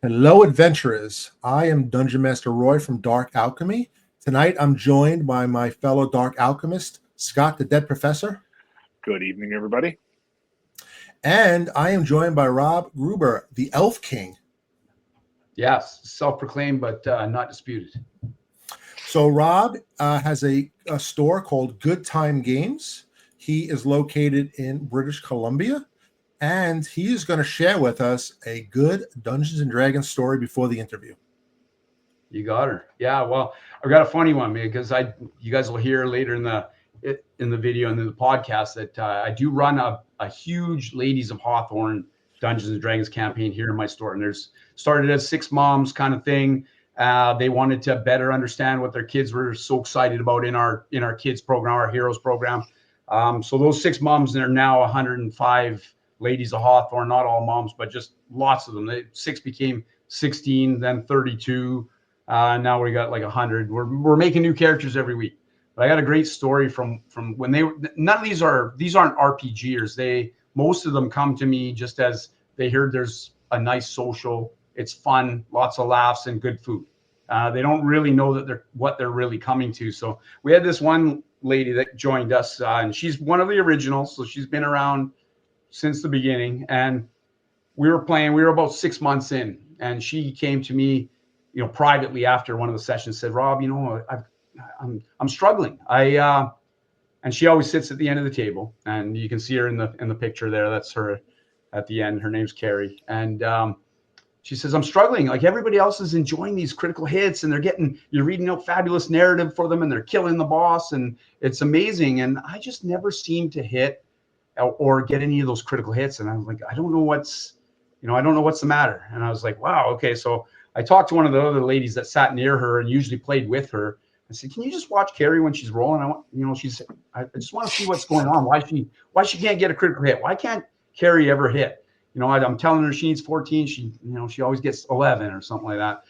Hello, adventurers. I am Dungeon Master Roy from Dark Alchemy. Tonight, I'm joined by my fellow Dark Alchemist, Scott the Dead Professor. Good evening, everybody. And I am joined by Rob Gruber, the Elf King. Yes, self-proclaimed, but not disputed. So Rob has a store called Good Time Games. He is located in British Columbia, and he is going to share with us a good Dungeons and Dragons story before the interview. You got her. Yeah, well, I've got a funny one because you guys will hear later in the video and in the podcast that I do run a huge Ladies of Hawethorne Dungeons and Dragons campaign here in my store, and there's started as 6 moms kind of thing. They wanted to better understand what their kids were so excited about in our kids program, our heroes program. So those 6 moms, they're now 105 Ladies of Hawethorne, not all moms, but just lots of them. 6 became 16, then 32. Now we got like 100. We're making new characters every week. But I got a great story from when they were. None of these aren't RPGers. Most of them come to me just as they heard there's a nice social. It's fun, lots of laughs, and good food. They don't really know that what they're really coming to. So we had this one lady that joined us, and she's one of the originals. So she's been around since the beginning. And we were playing. We were about 6 months in, and she came to me, privately after one of the sessions. Said, "Rob, I'm struggling. And she always sits at the end of the table, and you can see her in the picture there. That's her at the end. Her name's Carrie, and she says, I'm struggling. Like everybody else is enjoying these critical hits, and you're reading out fabulous narrative for them, and they're killing the boss, and it's amazing. And I just never seem to hit or get any of those critical hits. And I'm like, I don't know what's the matter. And I was like, wow, okay. So I talked to one of the other ladies that sat near her and usually played with her. I said, can you just watch Carrie when she's rolling? I just want to see what's going on. Why she can't get a critical hit? Why can't Carrie ever hit? I'm telling her she needs 14. She always gets 11 or something like that.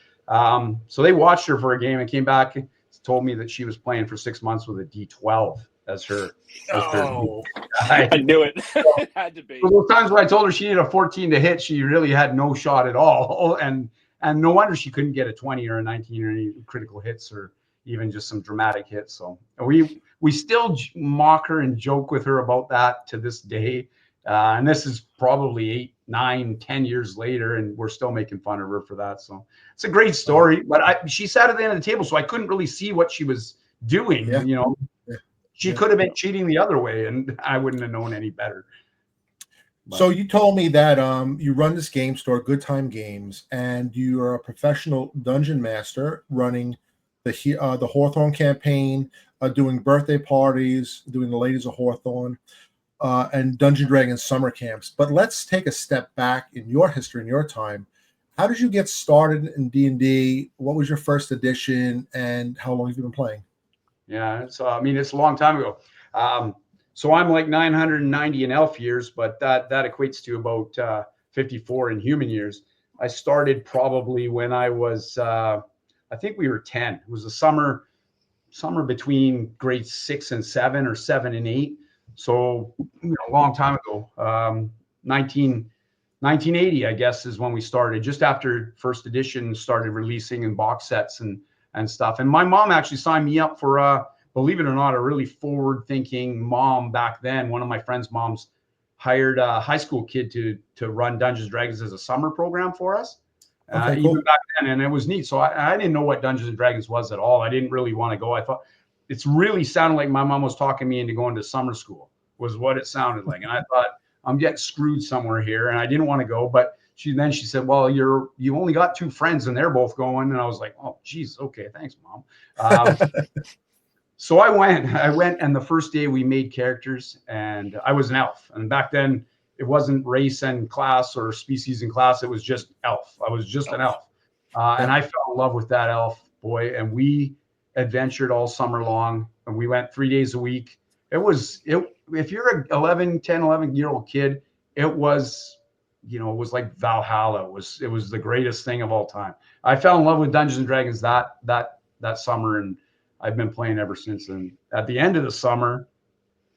So they watched her for a game and came back and told me that she was playing for 6 months with a D12 as her. I knew it. It had to be. So those times when I told her she needed a 14 to hit, she really had no shot at all. And no wonder she couldn't get a 20 or a 19 or any critical hits or even just some dramatic hits. So we still mock her and joke with her about that to this day. And this is probably 8, 9, 10 years later, and we're still making fun of her for that. So it's a great story. But she sat at the end of the table, so I couldn't really see what she was doing. Yeah. She could have been cheating the other way, and I wouldn't have known any better. But. So you told me that you run this game store, Good Time Games, and you are a professional dungeon master running the Hawethorne campaign, doing birthday parties, doing the Ladies of Hawethorne, and Dungeon Dragons summer camps. But let's take a step back in your history, in your time. How did you get started in D&D? What was your first edition, and how long have you been playing? Yeah, it's a long time ago. So I'm like 990 in elf years, but that equates to about 54 in human years. I started probably when I was, I think we were 10. It was the summer between grades 6 and 7 or 7 and 8. So a long time ago, 1980, I guess, is when we started, just after first edition started releasing in box sets and stuff. And my mom actually signed me up for, believe it or not, a really forward-thinking mom back then. One of my friend's moms hired a high school kid to run Dungeons & Dragons as a summer program for us. Okay, cool. Even back then, and it was neat. So I didn't know what Dungeons & Dragons was at all. I didn't really want to go. I thought it's really sounded like my mom was talking me into going to summer school, was what it sounded like. And I thought, I'm getting screwed somewhere here, and I didn't want to go. But she said, well, you only got 2 friends and they're both going. And I was like, oh, geez, okay, thanks, Mom. So I went, and the first day we made characters, and I was an elf. And back then it wasn't race and class or species and class. It was just elf. I was just an elf. And I fell in love with that elf boy, and we adventured all summer long, and we went 3 days a week. If you're an 11-year-old kid, it was like Valhalla. It was the greatest thing of all time. I fell in love with Dungeons & Dragons that summer, and I've been playing ever since. And at the end of the summer,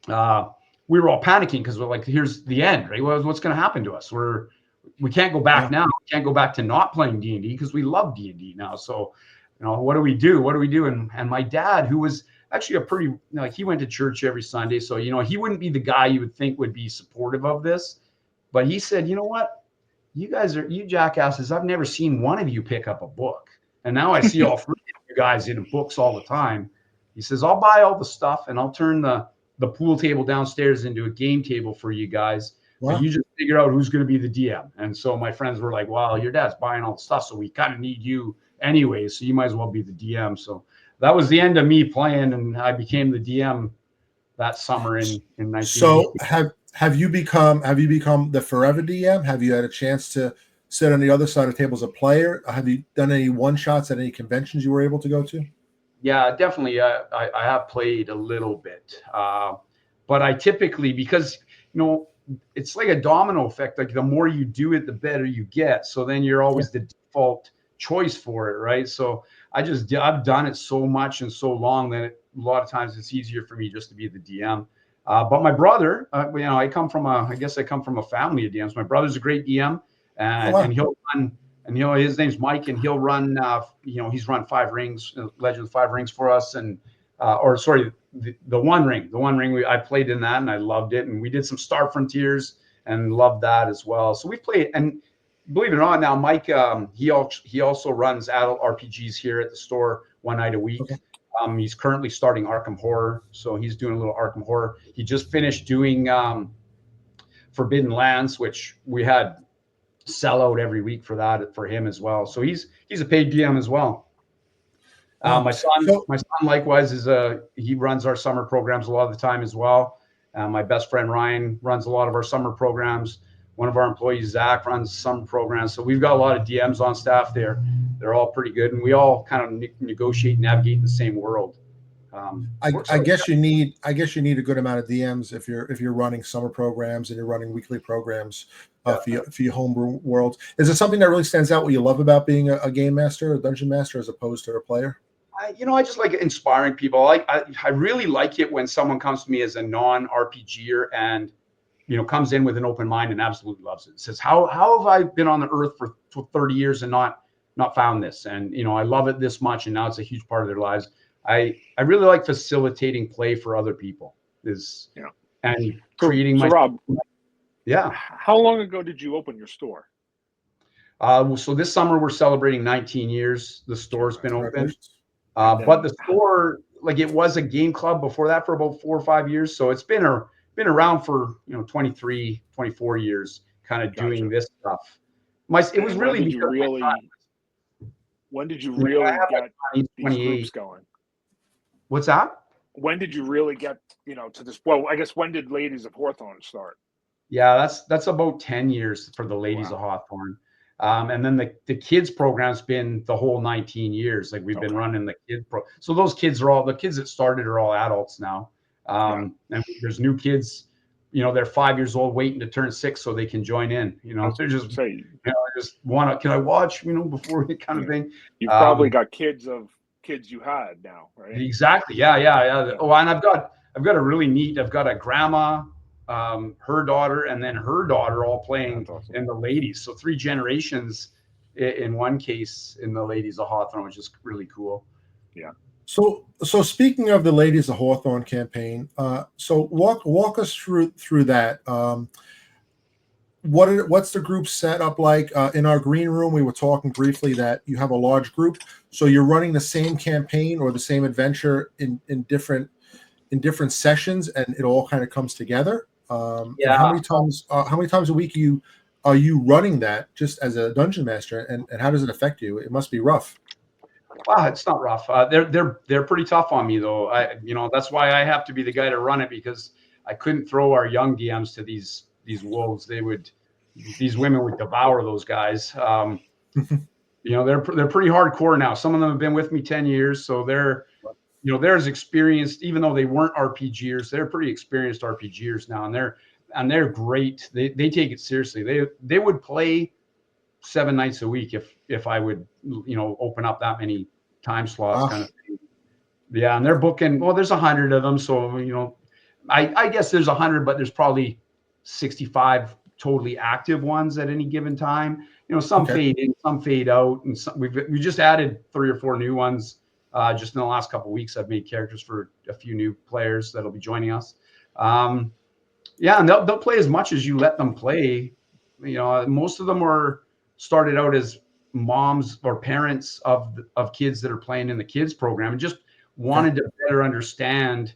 we were all panicking because we're like, here's the end, right? What's going to happen to us? We're we can't go back now. We can't go back to not playing D&D because we love D&D now. So, what do we do? What do we do? And my dad, who was actually a pretty, like, he went to church every Sunday. So, he wouldn't be the guy you would think would be supportive of this. But he said, you know what? You jackasses, I've never seen one of you pick up a book. And now I see all three of you guys in books all the time. He says, I'll buy all the stuff and I'll turn the pool table downstairs into a game table for you guys. Wow. But you just figure out who's going to be the DM. And so my friends were like, well, your dad's buying all the stuff, so we kind of need you anyway. So you might as well be the DM. So that was the end of me playing, and I became the DM that summer in 1980. So have you become the forever DM? Have you had a chance to sit on the other side of the table as a player? Have you done any one-shots at any conventions you were able to go to? Yeah, definitely. I have played a little bit. But I typically, because, it's like a domino effect. Like the more you do it, the better you get. So then you're always the default choice for it, right? So I've done it so much and so long that a lot of times it's easier for me just to be the DM. But my brother, I come from a family of DMs. My brother's a great DM, and he'll run. And his name's Mike, and he'll run. He's run 5 rings, Legend of 5 Rings for us, and the One Ring. The One Ring, I played in that and I loved it. And we did some Star Frontiers and loved that as well. So we played, and believe it or not, now Mike, he also runs adult RPGs here at the store one night a week. Okay. He's currently starting Arkham Horror, so he's doing a little Arkham Horror. He just finished doing Forbidden Lands, which we had sell out every week for that for him as well. So he's a paid DM as well. My son likewise he runs our summer programs a lot of the time as well. My best friend Ryan runs a lot of our summer programs. One of our employees, Zach, runs summer programs. So we've got a lot of DMs on staff there. They're all pretty good, and we all kind of negotiate, navigate the same world. I guess you need a good amount of DMs if you're running summer programs and you're running weekly programs for your homebrew world. Is it something that really stands out? What you love about being a game master, a dungeon master, as opposed to a player? I just like inspiring people. I really like it when someone comes to me as a non-RPGer and comes in with an open mind and absolutely loves it. Says, how have I been on the earth for 30 years and not found this? And I love it this much, and now it's a huge part of their lives. I really like facilitating play for other people and creating my. Rob, yeah. How long ago did you open your store? So this summer we're celebrating 19 years. The store's been open, but the store, like, it was a game club before that for about 4 or 5 years. So it's been around for 23, 24 years, kind of doing this stuff. It was really. When did you really get these groups going? What's that? When did you really get, to this? Well, I guess when did Ladies of Hawethorne start? Yeah, that's about 10 years for the Ladies of Hawethorne. And then the kids program's been the whole 19 years. Like, we've been running the kids so those kids the kids that started are all adults now. And there's new kids, they're 5 years old waiting to turn 6 so they can join in. They're just just want to, can I watch, before it kind of thing. You've probably got kids you had now, right? Exactly. Yeah. Oh, and I've got a really neat. I've got a grandma, her daughter, and then her daughter all playing in the Ladies. So 3 generations in one case in the Ladies of Hawethorne, which is really cool. Yeah. So speaking of the Ladies of Hawethorne campaign, so walk us through that. What's the group set up like? In our green room, we were talking briefly that you have a large group, so you're running the same campaign or the same adventure in different sessions, and it all kind of comes together. And how many times a week are you running that just as a dungeon master, and how does it affect you? It must be rough. Wow, it's not rough. They're pretty tough on me though. That's why I have to be the guy to run it, because I couldn't throw our young DMs to these wolves. These women would devour those guys. They're pretty hardcore now. Some of them have been with me 10 years, so they're as experienced, even though they weren't RPGers. They're pretty experienced RPGers now, and they're great. They take it seriously. They would play 7 nights a week if I would open up that many time slots, kind of thing. Yeah, and they're booking. Well, there's 100 of them, so I guess there's 100, but there's probably 65 totally active ones at any given time. You know, some fade in, some fade out, and we just added 3 or 4 new ones just in the last couple of weeks. I've made characters for a few new players that'll be joining us. Yeah, and they'll play as much as you let them play. You know, most of them are started out as moms or parents of kids that are playing in the kids program and just wanted to better understand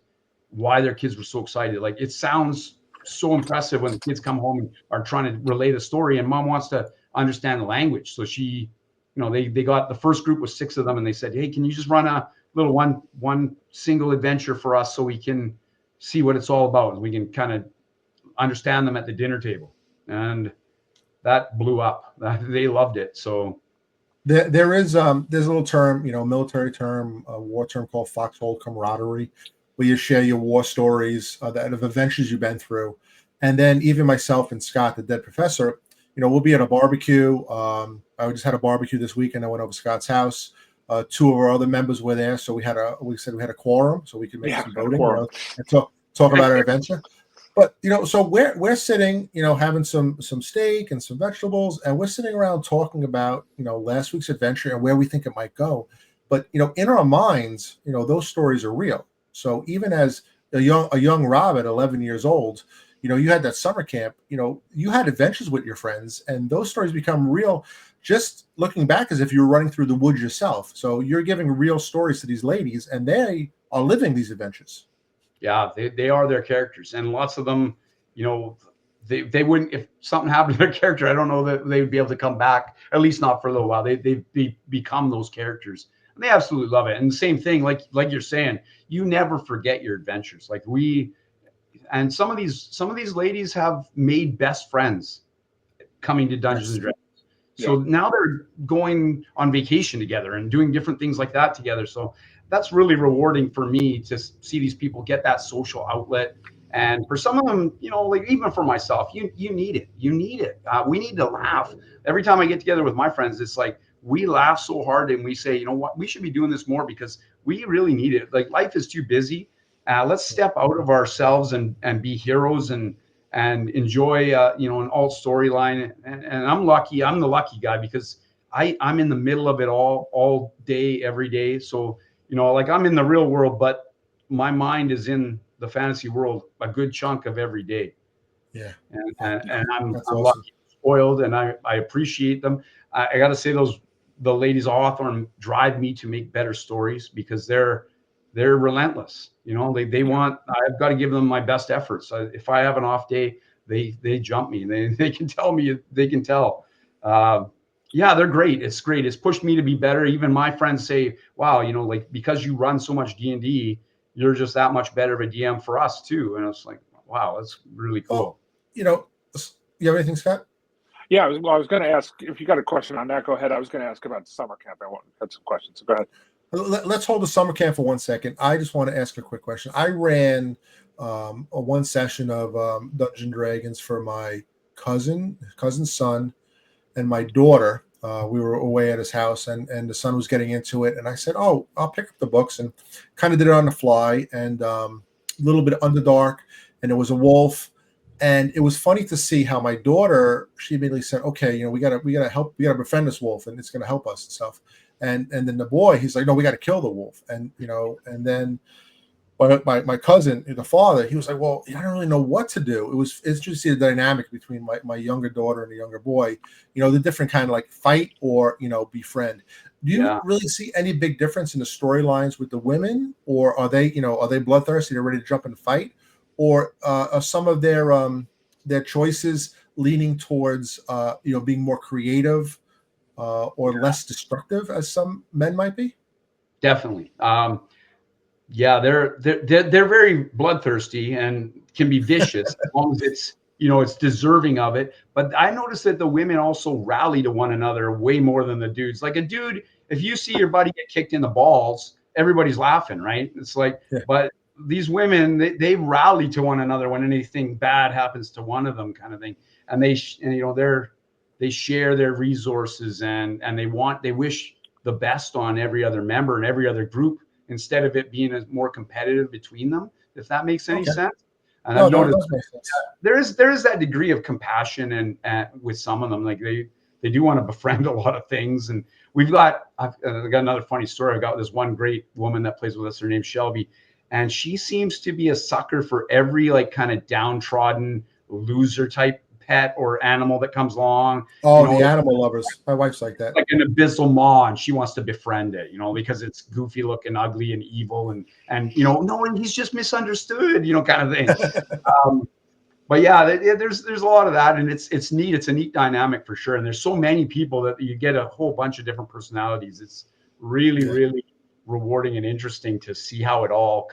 why their kids were so excited. Like, it sounds so impressive when the kids come home and are trying to relay the story, and mom wants to understand the language. So she, you know, they got, the first group was 6 of them, and they said, hey, can you just run a little one single adventure for us so we can see what it's all about, and we can kind of understand them at the dinner table. And that blew up. They loved it. So there's a little term, you know, military term, a war term called foxhole camaraderie, where you share your war stories of adventures you've been through. And then even myself and Scott, the dead professor, you know, we'll be at a barbecue. I just had a barbecue this weekend. I went over to Scott's house. 2 of our other members were there, so we said we had a quorum, so we could make some voting, you know, and talk about our adventure. But, you know, so we're sitting, you know, having some steak and some vegetables, and we're sitting around talking about, you know, last week's adventure and where we think it might go. But, you know, in our minds, you know, those stories are real. So even as a young Rob at 11 years old, you know, you had that summer camp, you know, you had adventures with your friends, and those stories become real just looking back as if you were running through the woods yourself. So you're giving real stories to these ladies, and they are living these adventures. Yeah, they are their characters, and lots of them, you know, they wouldn't, if something happened to their character, I don't know that they would be able to come back, at least not for a little while. They become those characters, and they absolutely love it. And the same thing, like you're saying, you never forget your adventures. Like and some of these ladies have made best friends coming to Dungeons and Dragons. So now they're going on vacation together and doing different things like that together. So that's really rewarding for me to see these people get that social outlet. And for some of them, you know, like even for myself, you need it. You need it. We need to laugh. Every time I get together with my friends, it's like we laugh so hard and we say, you know what, we should be doing this more because we really need it. Like, life is too busy. Let's step out of ourselves and be heroes and enjoy, you know, an alt storyline. And I'm lucky. I'm the lucky guy because I'm in the middle of it all day, every day. So, you know, like, I'm in the real world, but my mind is in the fantasy world a good chunk of every day. Yeah. And I'm awesome. lucky, spoiled, and I appreciate them. I got to say, the ladies of Hawethorne drive me to make better stories because they're relentless. You know, they want, I've got to give them my best efforts. If I have an off day, they jump me. They can tell me, they can tell. Yeah, they're great. It's great. It's pushed me to be better. Even my friends say, wow, you know, like, because you run so much D&D, you're just that much better of a DM for us too. And it's like, wow, that's really cool. Well, you know, you have anything, Scott? Yeah, I was going to ask if you got a question on that. Go ahead. I was going to ask about the summer camp. I had some questions. So go ahead. Let's hold the summer camp for 1 second. I just want to ask a quick question. I ran one session of Dungeons and Dragons for my cousin's son and my daughter. We were away at his house, and the son was getting into it. And I said, oh, I'll pick up the books, and kind of did it on the fly, and a little bit of Underdark, and there was a wolf. And it was funny to see how my daughter, she immediately said, okay, you know, we gotta help, we gotta befriend this wolf, and it's gonna help us and stuff. And then the boy, he's like, no, we got to kill the wolf. And, you know, and then my cousin, the father, he was like, well, I don't really know what to do. It's just to see the dynamic between my younger daughter and the younger boy, you know, the different kind of like fight or, you know, befriend. Do you really see any big difference in the storylines with the women, or are they bloodthirsty, they're ready to jump and fight? Or are some of their choices leaning towards, you know, being more creative, or less destructive as some men might be? Definitely. Yeah, they're very bloodthirsty and can be vicious as long as it's, you know, it's deserving of it. But I noticed that the women also rally to one another way more than the dudes. Like, a dude, if you see your buddy get kicked in the balls, everybody's laughing, right? It's like, but these women, they rally to one another when anything bad happens to one of them, kind of thing. And you know, they share their resources, and they wish the best on every other member and every other group, instead of it being more competitive between them, if that makes any sense. And I've No, noticed that makes sense. there is that degree of compassion and with some of them, like they do want to befriend a lot of things. And I've got another funny story. I've got this one great woman that plays with us. Her name's Shelby, and she seems to be a sucker for every like kind of downtrodden loser type pet or animal that comes along. Oh, the animal lovers. My wife's like that. Like an abyssal maw, and she wants to befriend it, because it's goofy looking, ugly, and evil, and knowing he's just misunderstood, kind of thing. But yeah, there's a lot of that, and it's neat. It's a neat dynamic for sure. And there's so many people that you get a whole bunch of different personalities. It's really, really rewarding and interesting to see how it all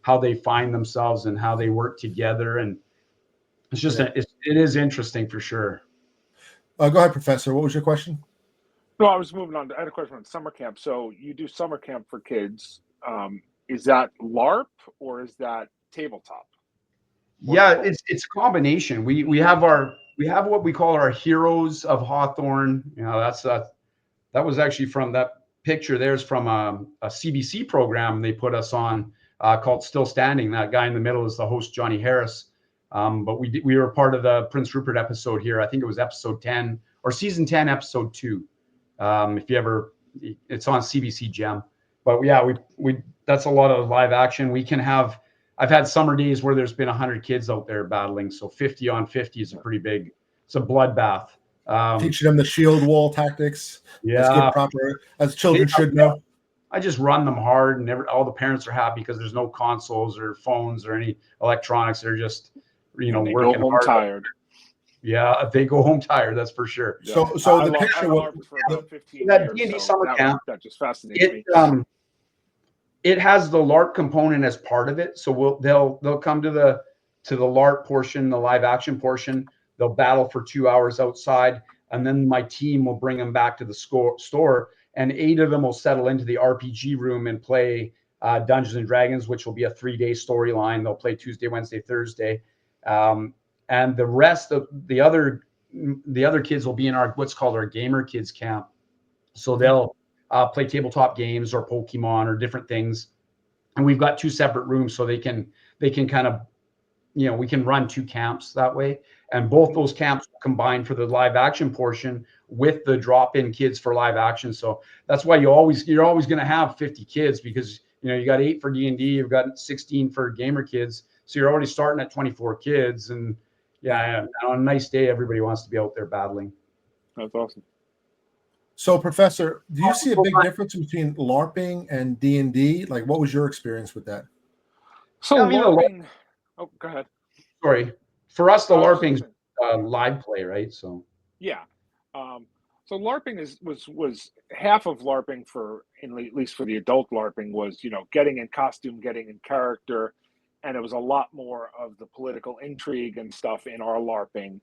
how they find themselves and how they work together. And it's just it is interesting for sure. Go ahead, Professor. What was your question? No, I was moving on. I had a question on summer camp. So you do summer camp for kids. Is that LARP or is that tabletop? Yeah, it's a combination. We have what we call our Heroes of Hawethorne. That was actually from that picture. There's from a CBC program they put us on called Still Standing. That guy in the middle is the host, Johnny Harris. But we were part of the Prince Rupert episode here. I think it was episode 10 or season 10, episode 2. It's on CBC Gem. But yeah, we that's a lot of live action. I've had summer days where there's been 100 kids out there battling. So 50 on 50 is it's a bloodbath. Teaching them the shield wall tactics. Yeah. As children should know. I just run them hard, and all the parents are happy because there's no consoles or phones or any electronics. They're just, working go home hard. Tired. Yeah, they go home tired. That's for sure. So the picture for about 15 that years, D&D summer camp, that just fascinates me. It has the LARP component as part of it. So they'll come to the LARP portion, the live action portion. They'll battle for 2 hours outside, and then my team will bring them back to the store, and 8 of them will settle into the RPG room and play Dungeons and Dragons, which will be a 3-day storyline. They'll play Tuesday, Wednesday, Thursday, and the rest of the other kids will be in what's called our Gamer Kids camp. So they'll play tabletop games or Pokemon or different things, and we've got 2 separate rooms so they can kind of, we can run 2 camps that way, and both those camps combine for the live action portion with the drop-in kids for live action. So that's why you're always going to have 50 kids, because you got 8 for D&D, you've got 16 for Gamer Kids, so you're already starting at 24 kids. And on a nice day, everybody wants to be out there battling. That's awesome. So, Professor, do you see a big difference between LARPing and D&D? Like, what was your experience with that? So LARPing. Oh, go ahead. Sorry. For us, the LARPing's live play, right? So. Yeah. So LARPing was half of LARPing at least for the adult LARPing was, getting in costume, getting in character, and it was a lot more of the political intrigue and stuff in our LARPing,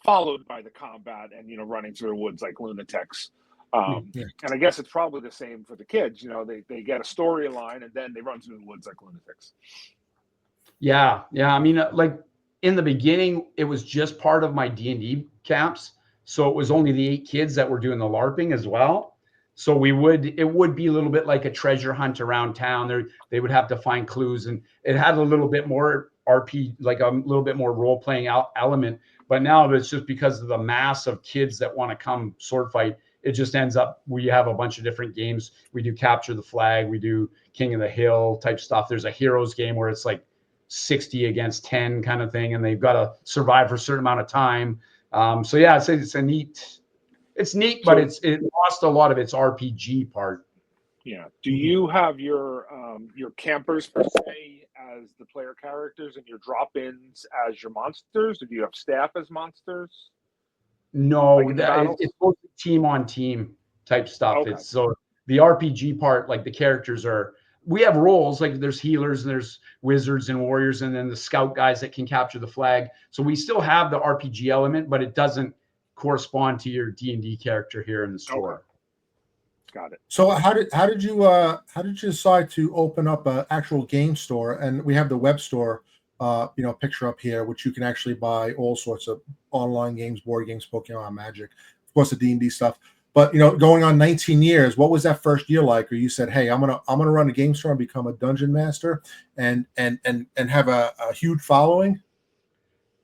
followed by the combat and running through the woods like lunatics. And I guess it's probably the same for the kids. They get a storyline and then they run through the woods like lunatics. Yeah. I mean, like in the beginning, it was just part of my D&D camps, so it was only the 8 kids that were doing the LARPing as well. So it would be a little bit like a treasure hunt around town. They would have to find clues, and it had a little bit more RP, like a little bit more role playing element. But now it's just because of the mass of kids that want to come sword fight. It just ends up, we have a bunch of different games. We do Capture the Flag, we do King of the Hill type stuff. There's a Heroes game where it's like 60 against 10 kind of thing, and they've got to survive for a certain amount of time. So yeah, it's neat, but it lost a lot of its RPG part. Yeah. Do you have your campers per se as the player characters and your drop-ins as your monsters, or do you have staff as monsters? No, it's mostly team on team type stuff. Okay. It's so the RPG part, like the characters we have roles, like there's healers and there's wizards and warriors, and then the scout guys that can capture the flag. So we still have the RPG element, but it doesn't correspond to your D&D character here in the store. Okay. Got it. So how did you decide to open up an actual game store? And we have the web store, picture up here, which you can actually buy all sorts of online games, board games, Pokemon, Magic, of course the D&D stuff. But going on 19 years, what was that first year like? Or you said, "Hey, I'm gonna run a game store and become a dungeon master, and have a huge following."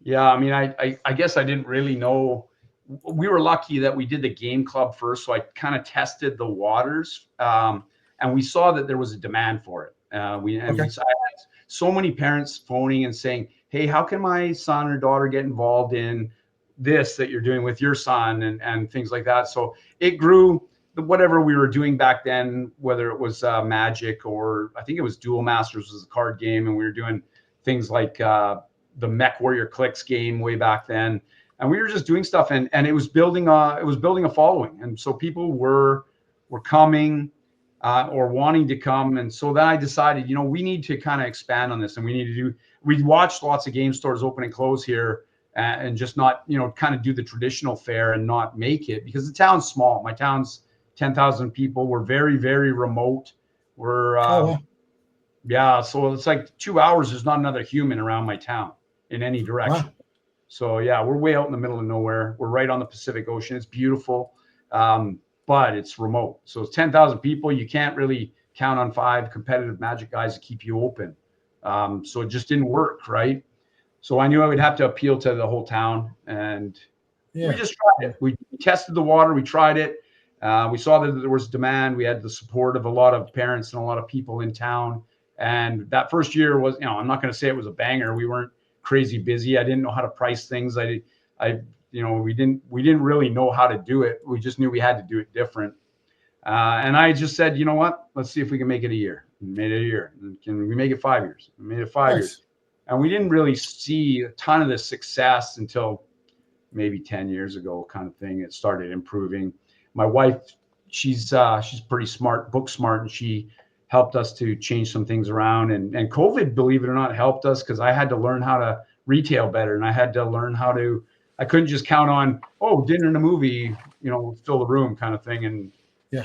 Yeah, I mean, I guess I didn't really know. We were lucky that we did the game club first, so I kind of tested the waters, and we saw that there was a demand for it. We Okay. I had so many parents phoning and saying, "Hey, how can my son or daughter get involved in this that you're doing with your son and things like that?" So it grew. Whatever we were doing back then, whether it was Magic or I think it was Duel Masters was a card game, and we were doing things like the Mech Warrior Clicks game way back then, and we were just doing stuff, and it was building a following, and so people were coming or wanting to come, and so then I decided, we need to kind of expand on this, and we watched lots of game stores open and close here, and just not kind of do the traditional fare and not make it, because the town's small. My town's 10,000 people. We're very, very remote. We're Wow. yeah, so it's like 2 hours. There's not another human around my town in any direction. Wow. So yeah, we're way out in the middle of nowhere. We're right on the Pacific Ocean. It's beautiful, but it's remote. So it's 10,000 people. You can't really count on 5 competitive Magic guys to keep you open. So it just didn't work, right? So I knew I would have to appeal to the whole town, and we just tried it. We tested the water. We tried it. We saw that there was demand. We had the support of a lot of parents and a lot of people in town. And that first year was, I'm not going to say it was a banger. We weren't crazy busy. I didn't know how to price things. We didn't really know how to do it. We just knew we had to do it different. And I just said, you know what? Let's see if we can make it a year. We made it a year. Can we make it 5 years? We made it 5 years. And we didn't really see a ton of the success until maybe 10 years ago, kind of thing. It started improving. My wife, she's pretty smart, book smart, and she helped us to change some things around. And COVID, believe it or not, helped us, because I had to learn how to retail better, and I had to learn how to. I couldn't just count on dinner and a movie, fill the room kind of thing. And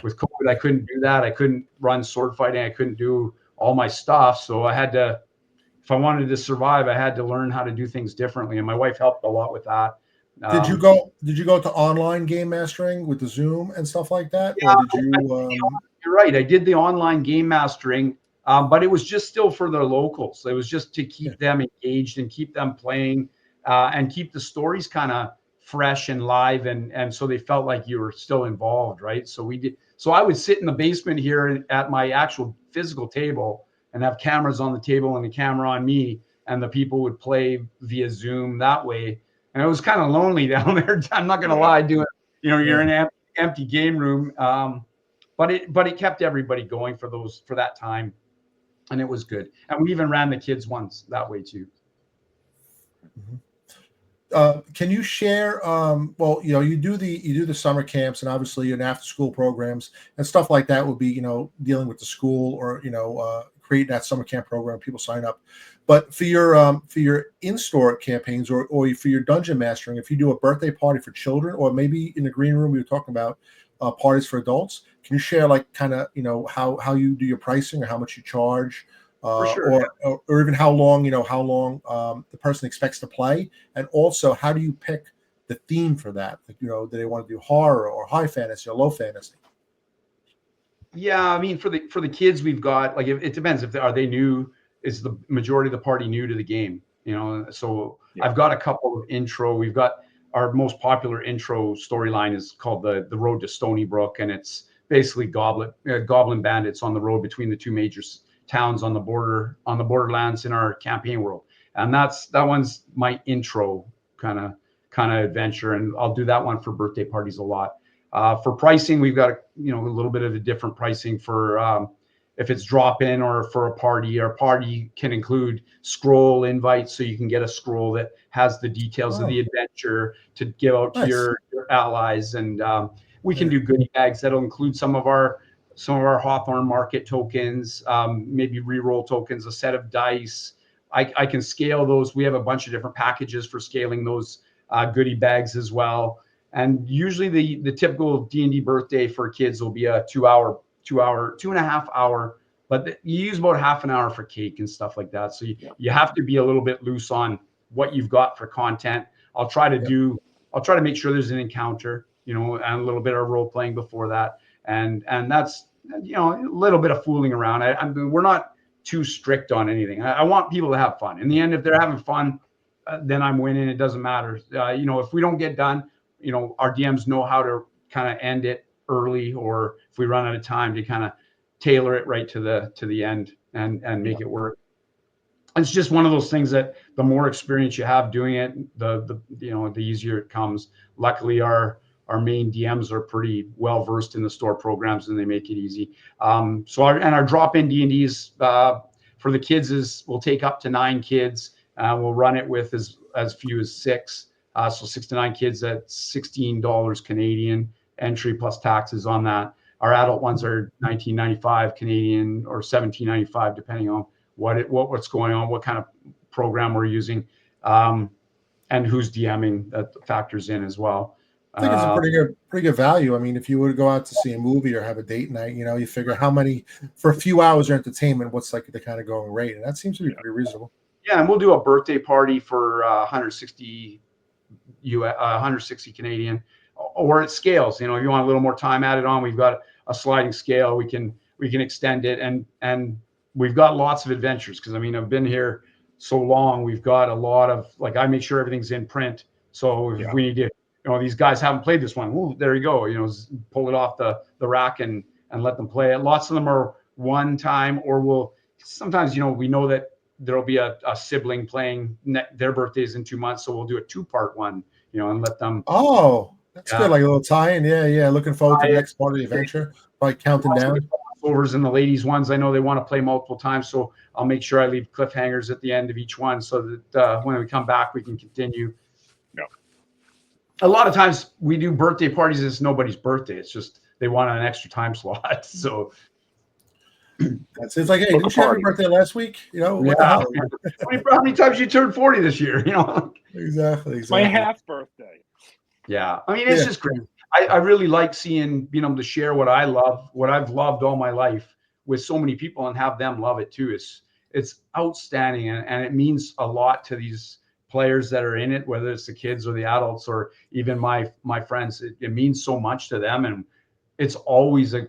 with COVID, I couldn't do that. I couldn't run sword fighting. I couldn't do all my stuff. So I had to, if I wanted to survive, I had to learn how to do things differently. And my wife helped a lot with that. Did you go to online game mastering with the Zoom and stuff like that? Yeah, or did you? You're right. I did the online game mastering, but it was just still for the locals. It was just to keep them engaged and keep them playing, and keep the stories kind of fresh and live, and so they felt like you were still involved, right? So we did. So I would sit in the basement here at my actual physical table and have cameras on the table and a camera on me, and the people would play via Zoom that way. And it was kind of lonely down there. I'm not going to lie, doing, you're in an empty game room. But it kept everybody going for that time, and it was good. And we even ran the kids ones that way too. Can you share? Well, you do the summer camps, and obviously and after school programs and stuff like that would be dealing with the school, or create that summer camp program. People sign up, but for your in-store campaigns or for your dungeon mastering, if you do a birthday party for children, or maybe in the green room we were talking about parties for adults, can you share kind of how you do your pricing, or how much you charge, sure, or even how long the person expects to play, and also how do you pick the theme for that? Like, do they want to do horror or high fantasy or low fantasy? Yeah, I mean, for the kids, we've got, like, it depends. Are they new? Is the majority of the party new to the game? So I've got a couple of intro. We've got our most popular intro storyline is called the Road to Stony Brook, and it's basically goblin bandits on the road between the two major towns on the borderlands in our campaign world. And that one's my intro kind of adventure, and I'll do that one for birthday parties a lot. For pricing, we've got a little bit of a different pricing for if it's drop in or for a party. Our party can include scroll invites, so you can get a scroll that has the details of the adventure to give out to your allies, and we can do goodie bags that'll include some of our Hawethorne market tokens, maybe reroll tokens, a set of dice. I can scale those. We have a bunch of different packages for scaling those goodie bags as well. And usually the typical D&D birthday for kids will be a 2.5 hour, but you use about half an hour for cake and stuff like that. So you have to be a little bit loose on what you've got for content. I'll try to make sure there's an encounter. you know, and a little bit of role playing before that. And that's, you know, a little bit of fooling around. I mean, we're not too strict on anything. I want people to have fun. In the end, if they're having fun, then I'm winning. It doesn't matter. You know, if we don't get done, you know, our DMs know how to kind of end it early, or if we run out of time, to kind of tailor it right to the end and make it work. It's just one of those things that the more experience you have doing it, the you know, the easier it comes. Luckily, our main DMs are pretty well versed in the store programs, and they make it easy. So our drop-in D&Ds for the kids is we'll take up to 9 kids. We'll run it with as few as 6. So 6 to 9 kids at $16 Canadian entry plus taxes on that. Our adult ones are $19.95 Canadian or $17.95 depending on what's going on, what kind of program we're using, and who's DMing. That factors in as well. I think it's a pretty good value. I mean, if you were to go out to see a movie or have a date night, you know, you figure how many for a few hours of entertainment, what's like the kind of going rate, and that seems to be pretty reasonable. Yeah, and we'll do a birthday party for 160 Canadian, or it scales. You know, if you want a little more time added on, we've got a sliding scale. We can extend it, and we've got lots of adventures, because I mean, I've been here so long. We've got a lot of, like, I make sure everything's in print. So if we need to, you know, these guys haven't played this one, well, there you go. You know, pull it off the rack and let them play it. Lots of them are one time, or we'll sometimes, you know, we know that there'll be a sibling playing their birthdays in 2 months, so we'll do a 2-part one, you know, and let them. Oh, that's good, like a little tie-in. Yeah. Looking forward to the next part of the adventure, like counting down. Overs in the ladies ones, I know they want to play multiple times, so I'll make sure I leave cliffhangers at the end of each one, so that when we come back, we can continue. Yeah. A lot of times we do birthday parties. It's nobody's birthday. It's just they want an extra time slot. So it's like, hey, didn't you have your birthday last week? You know, what the hell? How many times you turned 40 this year? You know, exactly. My half birthday. Yeah, I mean, it's just great. I really like seeing being able to share what I love, what I've loved all my life, with so many people, and have them love it too. It's outstanding, and it means a lot to these players that are in it, whether it's the kids or the adults or even my friends. It means so much to them, and it's always a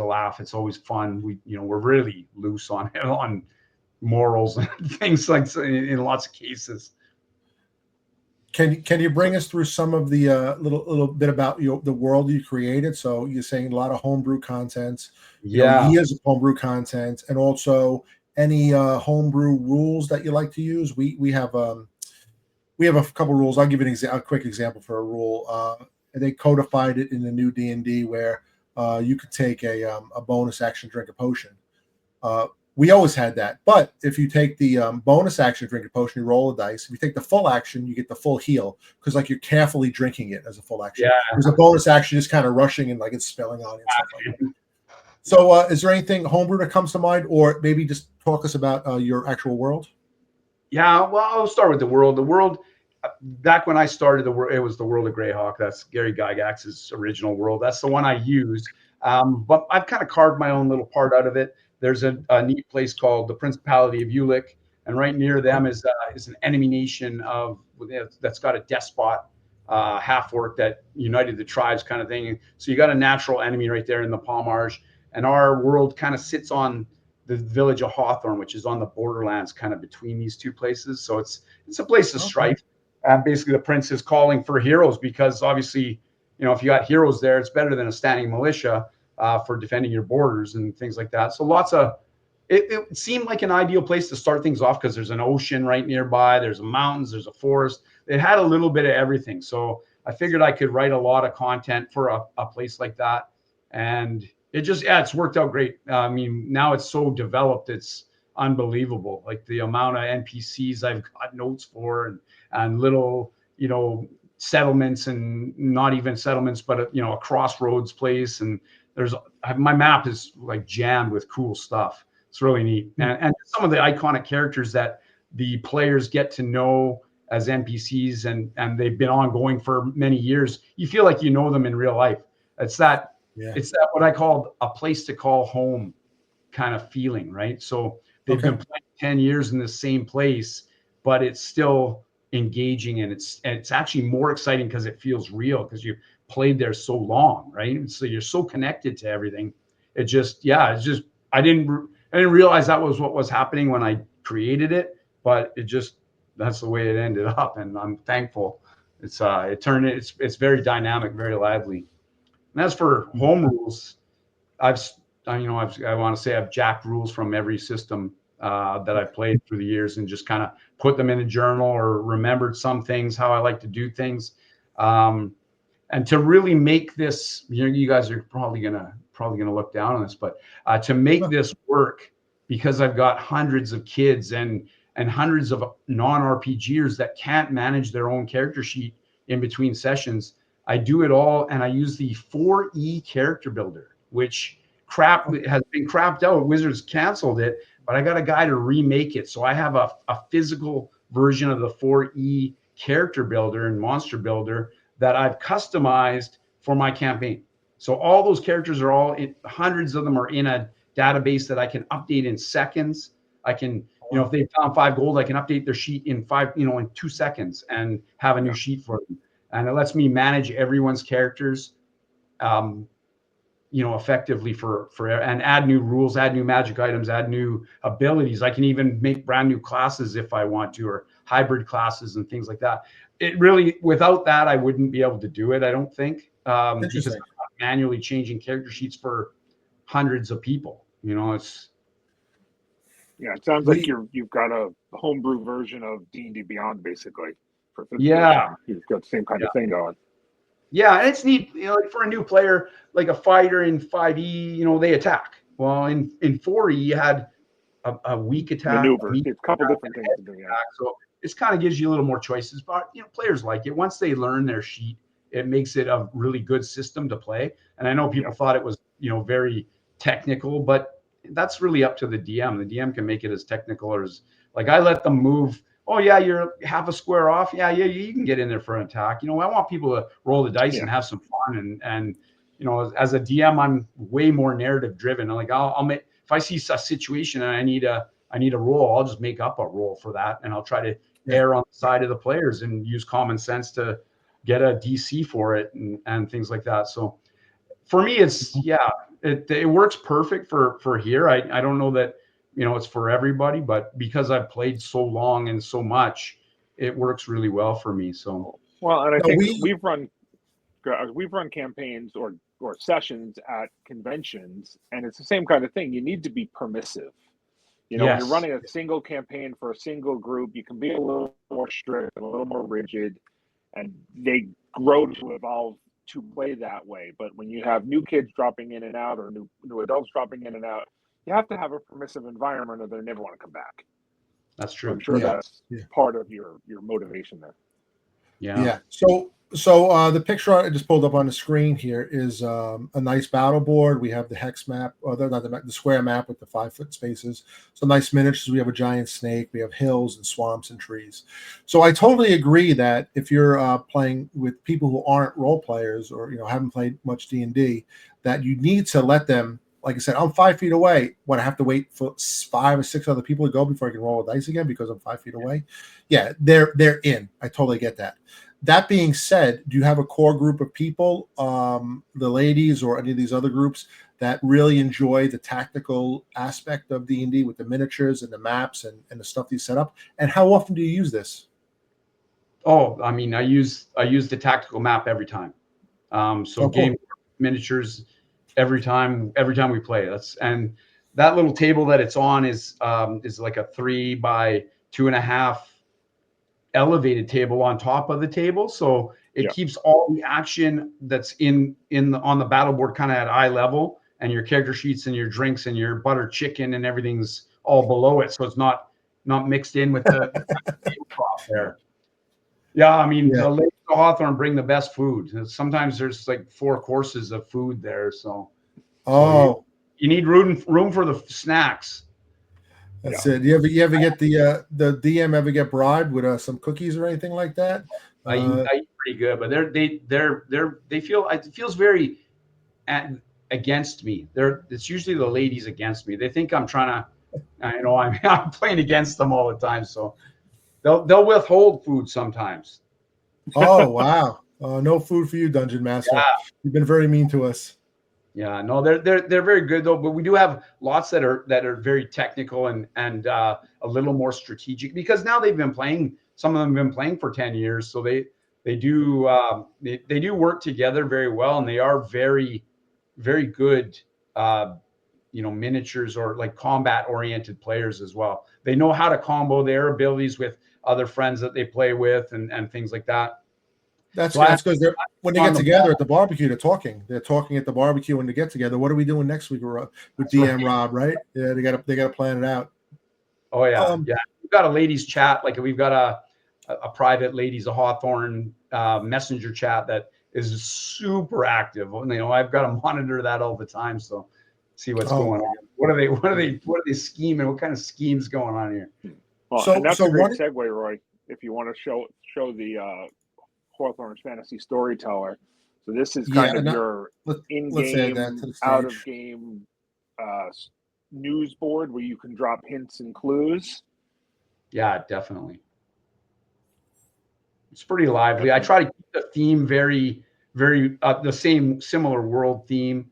laugh. It's always fun. We're really loose on morals and things like in lots of cases. Can you bring us through some of the little bit about the world you created? So you're saying a lot of homebrew content, years of homebrew content, and also any homebrew rules that you like to use. We have a couple rules. I'll give you a quick example for a rule. They codified it in the new D&D where you could take a bonus action, drink a potion. We always had that, but if you take the bonus action, drink a potion, you roll a dice. If you take the full action, you get the full heal, because like you're carefully drinking it as a full action. There's a bonus action just kind of rushing and like it's spilling on you and stuff like that. So is there anything homebrew that comes to mind, or maybe just talk us about your actual world? Yeah, well, I'll start with the world. The world, back when I started the world, it was the World of Greyhawk. That's Gary Gygax's original world. That's the one I used. But I've kind of carved my own little part out of it. There's a neat place called the Principality of Ulick, and right near them is an enemy nation that's got a despot half-orc that united the tribes, kind of thing. So you got a natural enemy right there in the Palm Marsh, and our world kind of sits on the village of Hawethorne, which is on the borderlands, kind of between these two places. So it's a place of strife. Basically, the prince is calling for heroes, because obviously, if you got heroes there, it's better than a standing militia for defending your borders and things like that. So it seemed like an ideal place to start things off, because there's an ocean right nearby, there's mountains, there's a forest. It had a little bit of everything. So I figured I could write a lot of content for a place like that. And it's worked out great. I mean, now it's so developed, it's unbelievable. Like the amount of NPCs I've got notes for, and little, settlements, and not even settlements, but a crossroads place. And my map is like jammed with cool stuff. It's really neat. And some of the iconic characters that the players get to know as NPCs, and they've been ongoing for many years. You feel like you know them in real life. It's that what I called a place to call home kind of feeling, right? So they've been playing 10 years in the same place, but it's still engaging, and it's actually more exciting because it feels real because you played there so long, right? So you're so connected to everything. It just, yeah, it's just I didn't realize that was what was happening when I created it, but that's the way it ended up, and I'm thankful. It's very dynamic, very lively. And as for home rules, I want to say I've jacked rules from every system that I've played through the years and just kind of put them in a journal or remembered some things, how I like to do things. And to really make this, you guys are probably gonna look down on this, but to make this work, because I've got hundreds of kids and hundreds of non-RPGers that can't manage their own character sheet in between sessions, I do it all, and I use the 4E character builder, which has been crapped out. Wizards canceled it, but I got a guy to remake it. So I have a physical version of the 4E character builder and monster builder that I've customized for my campaign. So all those characters are hundreds of them are in a database that I can update in seconds. I can, if they found 5 gold, I can update their sheet in 2 seconds and have a new sheet for them. And it lets me manage everyone's characters, effectively and add new rules, add new magic items, add new abilities. I can even make brand new classes if I want to, or hybrid classes and things like that. It really, without that, I wouldn't be able to do it, I don't think, because I'm manually changing character sheets for hundreds of people. It sounds like you've got a homebrew version of D&D Beyond, basically. Yeah, you've got the same kind of thing going. Yeah, and it's neat, like for a new player, like a fighter in 5E, they attack. Well, in 4E, you had a weak attack. Maneuvers. It's a couple different things to do. Yeah. So it kind of gives you a little more choices, but players like it. Once they learn their sheet, it makes it a really good system to play. And I know people thought it was, very technical, but that's really up to the DM. The DM can make it as technical or as, like, I let them move. Oh yeah, you're half a square off. Yeah, you can get in there for an attack. I want people to roll the dice and have some fun. And as a DM, I'm way more narrative driven. I'm like, I'll make, if I see a situation and I need a roll, I'll just make up a roll for that, and I'll try to err on the side of the players and use common sense to get a DC for it and things like that. So for me, it works perfect for here. I don't know that it's for everybody, but because I've played so long and so much, it works really well for me. So and I think we've run campaigns or sessions at conventions, and it's the same kind of thing. You need to be permissive. When you're running a single campaign for a single group, you can be a little more strict and a little more rigid, and they grow to evolve to play that way. But when you have new kids dropping in and out, or new adults dropping in and out, you have to have a permissive environment, or they never want to come back. That's true. So I'm sure that's part of your motivation there. Yeah. So the picture I just pulled up on the screen here is a nice battle board. We have the hex map, the square map with the 5-foot spaces. So nice miniatures. We have a giant snake. We have hills and swamps and trees. So I totally agree that if you're playing with people who aren't role players or haven't played much D&D, that you need to let them. Like I said, I'm 5 feet away. When I have to wait for 5 or 6 other people to go before I can roll a dice again because I'm 5 feet away. Yeah, they're in. I totally get that. That being said, do you have a core group of people, the ladies or any of these other groups, that really enjoy the tactical aspect of D&D with the miniatures and the maps and the stuff you set up? And how often do you use this? Oh, I mean, I use the tactical map every time. Game miniatures every time we play. And that little table that it's on is like a 3 by 2.5 elevated table on top of the table, so it keeps all the action that's on the battle board kind of at eye level, and your character sheets and your drinks and your butter chicken and everything's all below it, so it's not mixed in with the tablecloth there. I mean, the ladies of Hawethorne bring the best food. Sometimes there's like 4 courses of food there, so you need room for the snacks. That's it. You ever get the DM ever get bribed with some cookies or anything like that? I eat pretty good, but they feel it feels very against me. It's usually the ladies against me. They think I'm trying to, I'm playing against them all the time. So they'll withhold food sometimes. Oh wow! No food for you, Dungeon Master. Yeah. You've been very mean to us. Yeah, no, they're very good though. But we do have lots that are very technical and a little more strategic, because now they've been playing. Some of them have been playing for 10 years, so they do work together very well, and they are very good. Miniatures or like combat oriented players as well. They know how to combo their abilities with other friends that they play with and things like that. That's So because when they get together at the barbecue, they're talking. They're talking at the barbecue when they get together. What are we doing next week with DM Rob? Right? Yeah, they got to plan it out. Oh yeah, yeah. We've got a ladies chat. Like we've got a private ladies of Hawethorne messenger chat that is super active. I've got to monitor that all the time. So see what's going on. What are they scheming? What kind of schemes going on here? Well, and that's a great segue, Roy. If you want to show the Hawethorne's Fantasy Storyteller. So this is kind of your in-game, out-of-game news board where you can drop hints and clues. Yeah, definitely. It's pretty lively. I try to keep the theme very, very the same similar world theme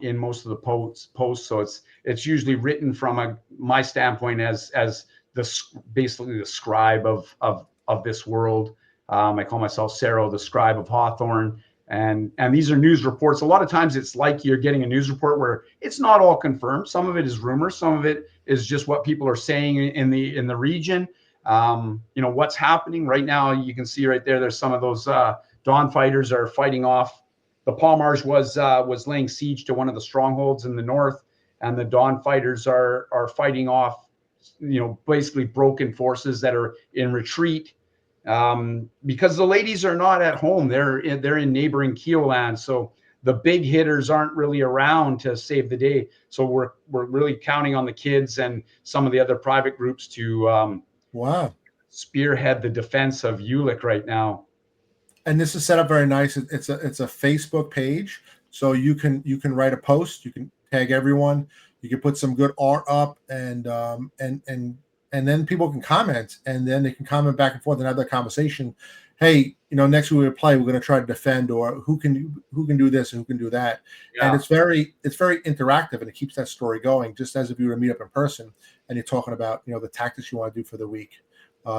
in most of the posts. So it's usually written from my standpoint as basically the scribe of this world. I call myself Sero, the scribe of Hawethorne. And these are news reports. A lot of times it's like you're getting a news report where it's not all confirmed. Some of it is rumors. Some of it is just what people are saying in the region. What's happening right now. You can see right there. There's some of those Dawn fighters are fighting off. The Palmars was laying siege to one of the strongholds in the north, and the Dawn fighters are fighting off. Basically broken forces that are in retreat. Because the ladies are not at home, they're in neighboring Keoland, so the big hitters aren't really around to save the day. So we're really counting on the kids and some of the other private groups to spearhead the defense of Ulick right now. And this is set up very nice. It's a Facebook page, so you can write a post, you can tag everyone, you can put some good art up, and then people can comment, and then they can comment back and forth and have that conversation. Hey, next week we play, we're going to try to defend, or who can do this and who can do that. Yeah. And it's very interactive, and it keeps that story going, just as if you were to meet up in person and you're talking about the tactics you want to do for the week.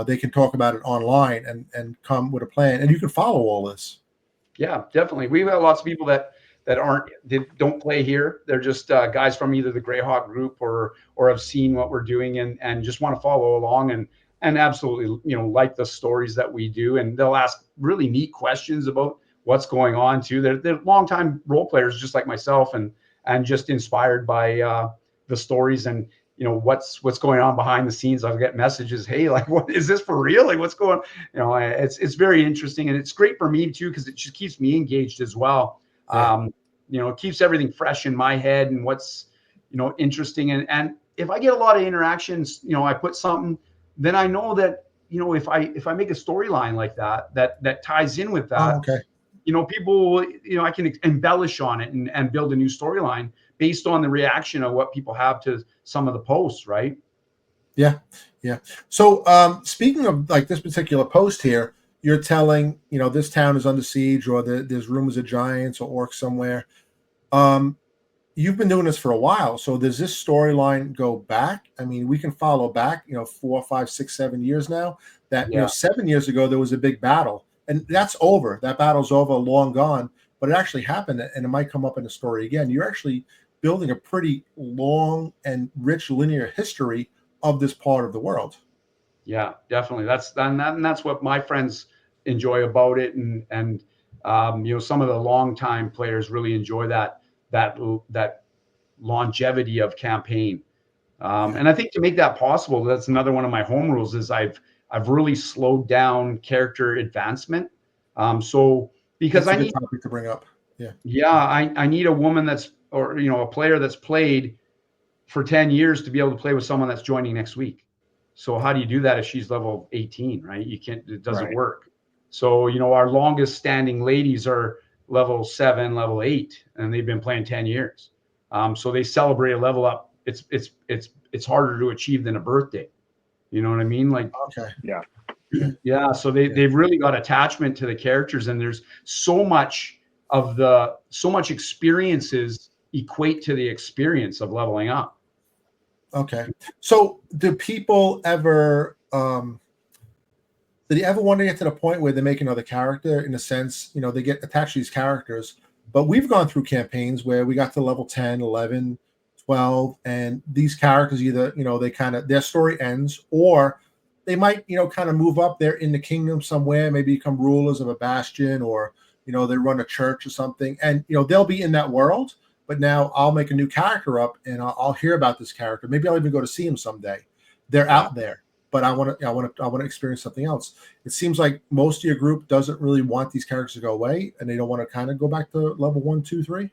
They can talk about it online and come with a plan, and you can follow all this. Yeah, definitely. We've got lots of people that don't play here. They're just guys from either the Greyhawk group or have seen what we're doing and just want to follow along and absolutely like the stories that we do, and they'll ask really neat questions about what's going on too. They're longtime role players just like myself and just inspired by the stories and what's going on behind the scenes. I'll get messages, hey, like, what is this for real? Like, what's going it's very interesting, and it's great for me too because it just keeps me engaged as well. Yeah. It keeps everything fresh in my head and what's interesting, and if I get a lot of interactions, I put something, then I know that if I make a storyline like that ties in with that. Oh, okay. People, I can embellish on it and build a new storyline based on the reaction of what people have to some of the posts, right? Yeah. So speaking of like this particular post here, you're telling, this town is under siege, or there's rumors of giants or orcs somewhere. You've been doing this for a while. So does this storyline go back? I mean, we can follow back, 4, 5, 6, 7 years now. That 7 years ago there was a big battle, and that's over. That battle's over, long gone. But it actually happened, and it might come up in the story again. You're actually building a pretty long and rich linear history of this part of the world. Yeah, definitely. That's what my friends enjoy about it, and some of the longtime players really enjoy that longevity of campaign. And I think to make that possible, that's another one of my home rules is I've really slowed down character advancement. So because that's a good topic to bring up. I need a woman or a player that's played for 10 years to be able to play with someone that's joining next week. So how do you do that if she's level 18, right? You can't, it doesn't work. So, our longest standing ladies are level 7, level 8, and they've been playing 10 years. So they celebrate a level up. It's harder to achieve than a birthday. You know what I mean? Like, Okay. yeah. So they've really got attachment to the characters, and there's so much experiences equate to the experience of leveling up. Okay. So do people ever did you ever want to get to the point where they make another character, in a sense, they get attached to these characters? But we've gone through campaigns where we got to level 10, 11, 12, and these characters either, they kind of, their story ends, or they might, kind of move up there in the kingdom somewhere, maybe become rulers of a bastion, or, they run a church or something. And, they'll be in that world, but now I'll make a new character up and I'll hear about this character. Maybe I'll even go to see him someday. They're out there, but I want to experience something else. It seems like most of your group doesn't really want these characters to go away, and they don't want to kind of go back to level 1, 2, 3.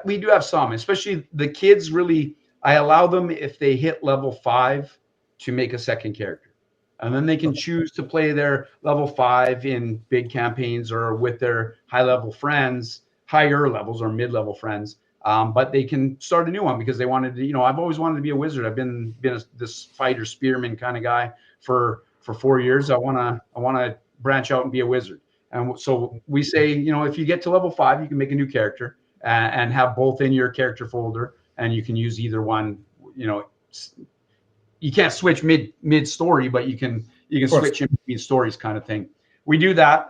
We do have some, especially the kids. Really, I allow them, if they hit level 5, to make a second character, and then they can choose to play their level 5 in big campaigns or with their higher levels or mid-level friends. But they can start a new one because they wanted to. I've always wanted to be a wizard. I've been this fighter spearman kind of guy for 4 years. I want to branch out and be a wizard. And so we say, if you get to level 5, you can make a new character and have both in your character folder, and you can use either one. You can't switch mid story, but you can switch in between stories, kind of thing. We do that.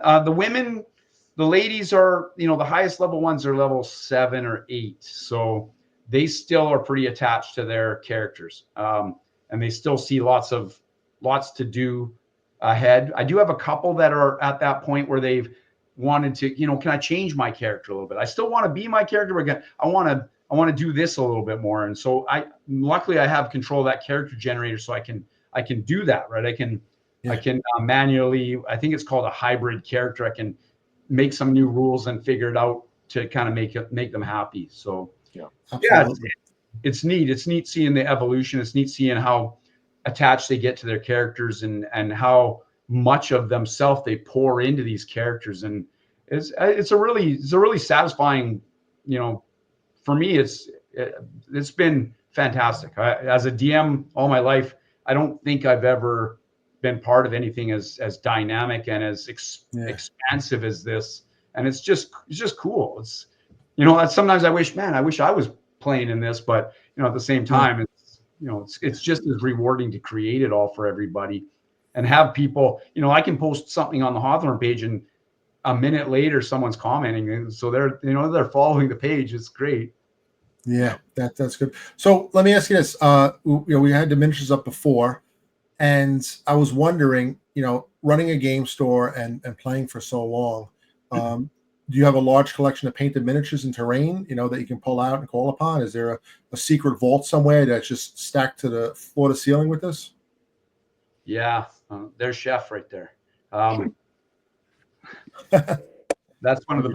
The ladies are, the highest level ones are level 7 or 8. So they still are pretty attached to their characters. And they still see lots to do ahead. I do have a couple that are at that point where they've wanted to, can I change my character a little bit? I still want to be my character, but I want to do this a little bit more. And so luckily I have control of that character generator, so I can do that, right? I can manually, I think it's called a hybrid character. I can make some new rules and figure it out to kind of make them happy. So it's neat. It's neat seeing the evolution. It's neat seeing how attached they get to their characters and how much of themselves they pour into these characters. And it's a really satisfying, for me, it's been fantastic. As a DM all my life, I don't think I've ever been part of anything as dynamic and as expansive as this. And it's just cool. It's, sometimes I wish I was playing in this, but at the same time, it's just as rewarding to create it all for everybody and have people, I can post something on the Hawethorne page and a minute later someone's commenting, and so they're following the page. It's great. Yeah, that's good. So let me ask you this. We had the miniatures up before, and I was wondering, running a game store and playing for so long, do you have a large collection of painted miniatures and terrain, that you can pull out and call upon? Is there a secret vault somewhere that's just stacked to the floor to ceiling with this? Yeah, there's Chef right there. That's one of the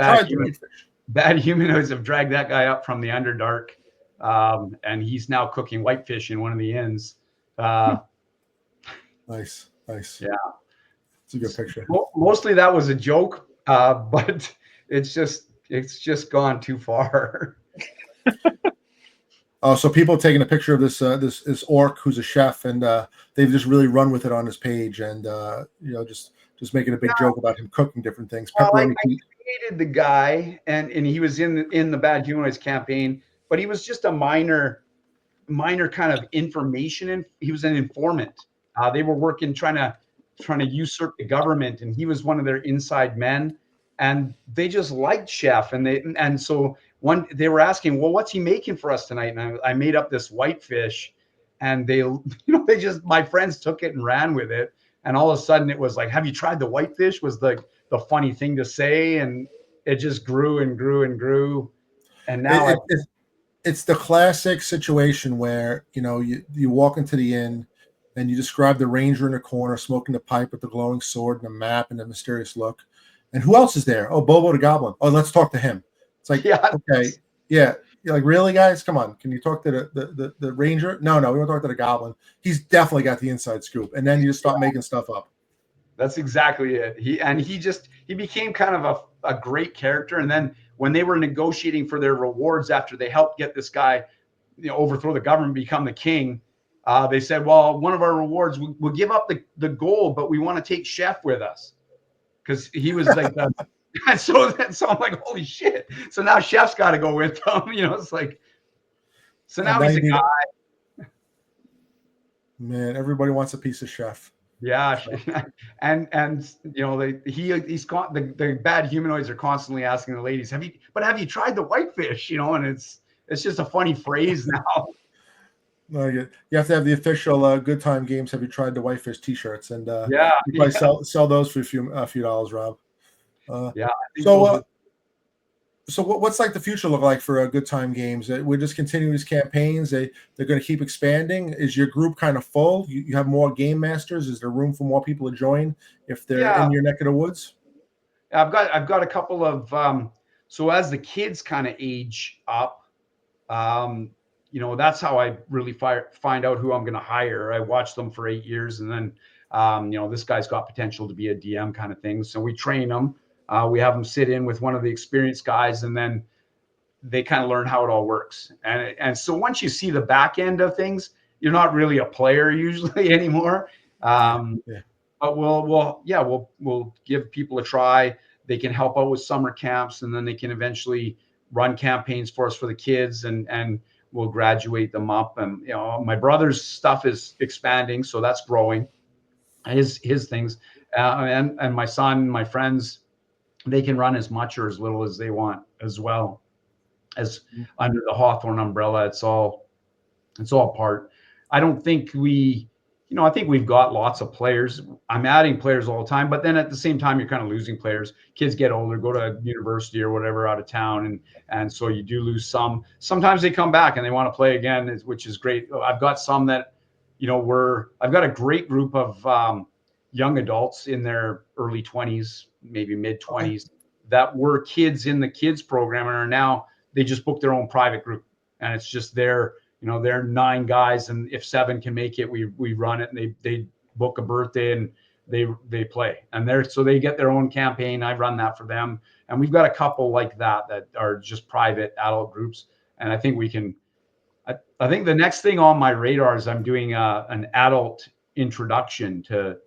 bad humanoids have dragged that guy up from the Underdark, and he's now cooking whitefish in one of the inns. Nice. Yeah, it's a good picture. Mostly that was a joke, but it's just gone too far. So people have taken a picture of this orc who's a chef, and they've just really run with it on his page, and just making a big joke about him cooking different things. Well, I created the guy, and he was in the Bad Humanoids campaign, but he was just a minor kind of information, and he was an informant. They were working trying to usurp the government, and he was one of their inside men, and they just liked Chef, and so they were asking, well, what's he making for us tonight? And I made up this whitefish, and my friends took it and ran with it. And all of a sudden it was like, have you tried the whitefish? Was the funny thing to say. And it just grew and grew and grew. And now it's the classic situation where, you walk into the inn and you describe the ranger in the corner smoking the pipe with the glowing sword and the map and the mysterious look. And who else is there? Oh, Bobo the Goblin. Oh, let's talk to him. It's like, okay. Yeah. You're like, really, guys? Come on. Can you talk to the ranger? No, we want to talk to the goblin. He's definitely got the inside scoop. And then you just start making stuff up. That's exactly it. He became kind of a great character. And then when they were negotiating for their rewards after they helped get this guy, overthrow the government, become the king, they said, well, one of our rewards, we'll give up the gold, but we want to take Chef with us because he was like the. so I'm like, holy shit! So now Chef's got to go with them. It's like, so now he's a guy. Man, everybody wants a piece of Chef. Yeah, so. and the bad humanoids are constantly asking the ladies, have you tried the whitefish? And it's just a funny phrase now. No, you have to have the official Good Time Games. Have you tried the whitefish T-shirts? And you probably sell those for a few dollars, Rob. So what's like the future look like for Good Time Games? We're just continuing these campaigns. They're going to keep expanding. Is your group kind of full? You have more game masters? Is there room for more people to join if they're in your neck of the woods? I've got a couple of so as the kids kind of age up, that's how I really find out who I'm going to hire. I watch them for 8 years, and then this guy's got potential to be a DM kind of thing. So we train them. We have them sit in with one of the experienced guys, and then they kind of learn how it all works. And so once you see the back end of things, you're not really a player usually anymore. But we'll give people a try. They can help out with summer camps, and then they can eventually run campaigns for us for the kids, and we'll graduate them up. And my brother's stuff is expanding, so that's growing. His things, and my son, my friends, they can run as much or as little as they want as well as under the Hawethorne umbrella. It's all part. I don't think I think we've got lots of players. I'm adding players all the time, but then at the same time, you're kind of losing players. Kids get older, go to university or whatever out of town, and so you do lose some. Sometimes they come back and they want to play again, which is great. I've got some that, I've got a great group of young adults in their early 20s, maybe mid 20s, that were kids in the kids program and are now, they just book their own private group, and it's just they're 9 guys, and if 7 can make it, we run it, and they book a birthday and they play, and they get their own campaign. I run that for them, and we've got a couple like that are just private adult groups, and I think we can. I think the next thing on my radar is I'm doing an adult introduction to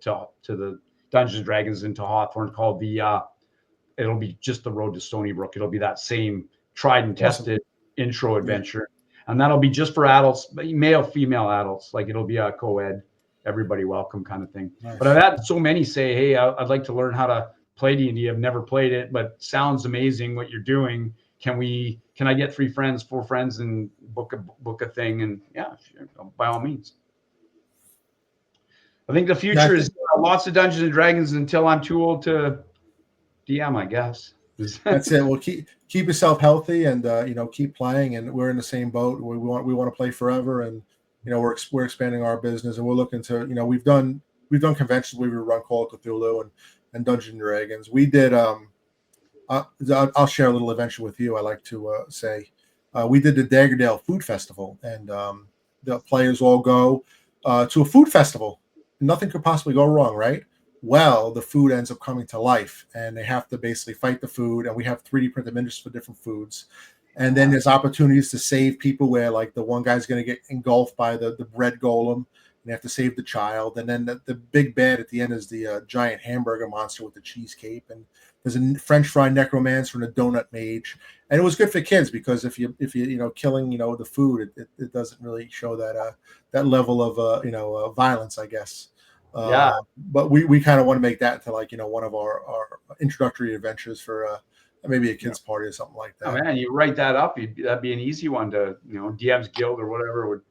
the Dungeons and Dragons into Hawethorne called it'll be just the Road to Stony Brook. It'll be that same tried and tested intro adventure. And that'll be just for adults, male, female adults. Like it'll be a co-ed, everybody welcome kind of thing. Nice. But I've had so many say, hey, I'd like to learn how to play D&D. I've never played it, but sounds amazing what you're doing. Can I get 4 friends and book a thing? And yeah, sure, by all means. I think the future is lots of Dungeons and Dragons until I'm too old to DM, I guess. That's it. Well, keep yourself healthy and keep playing. And we're in the same boat. We want to play forever, and we're expanding our business, and we're looking to we've done conventions where we run Call of Cthulhu and Dungeons and Dragons. We did I'll share a little adventure with you. I like to say we did the Daggerdale Food Festival, and the players all go to a food festival. Nothing could possibly go wrong, right? Well, the food ends up coming to life, and they have to basically fight the food, and we have 3D printed miniatures for different foods. And then there's opportunities to save people where, like, the one guy's going to get engulfed by the bread golem, and they have to save the child. And then the big bad at the end is the giant hamburger monster with the cheese cape. And there's a French fry necromancer and a donut mage. And it was good for kids because if you killing the food, it doesn't really show that level of violence, I guess. But we kind of want to make that into one of our introductory adventures for maybe a kids party or something like that. Oh man, you write that up, that'd be an easy one to DM's Guild or whatever would.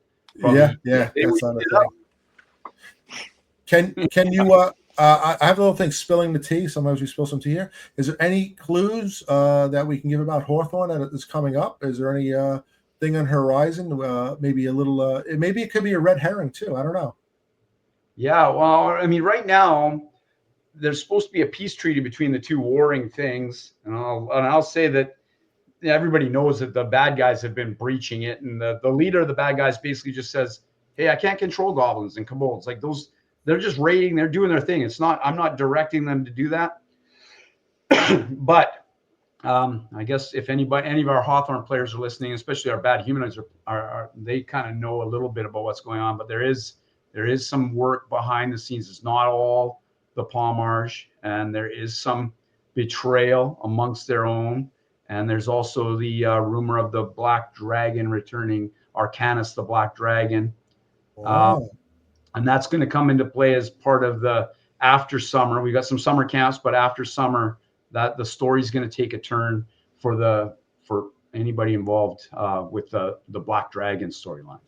Probably, that's not a thing. Can you? I have a little thing spilling the tea. Sometimes we spill some tea here. Is there any clues that we can give about Hawethorne that is coming up? Is there any thing on horizon? Maybe a little. Maybe it could be a red herring too. I don't know. Yeah, well, I mean, right now there's supposed to be a peace treaty between the two warring things, and I'll say that everybody knows that the bad guys have been breaching it, and the leader of the bad guys basically just says, "Hey, I can't control goblins and kobolds. Like those, they're just raiding, they're doing their thing. I'm not directing them to do that." But I guess if any of our Hawthorne players are listening, especially our bad humanoids, are they kind of know a little bit about what's going on. But there is some work behind the scenes. It's not all the Palmarge, and there is some betrayal amongst their own. And there's also the rumor of the Black Dragon returning, Arcanus, the Black Dragon. Oh. And that's going to come into play as part of the after summer. We got some summer camps, but after summer, that the story's going to take a turn for anybody involved with the Black Dragon storyline.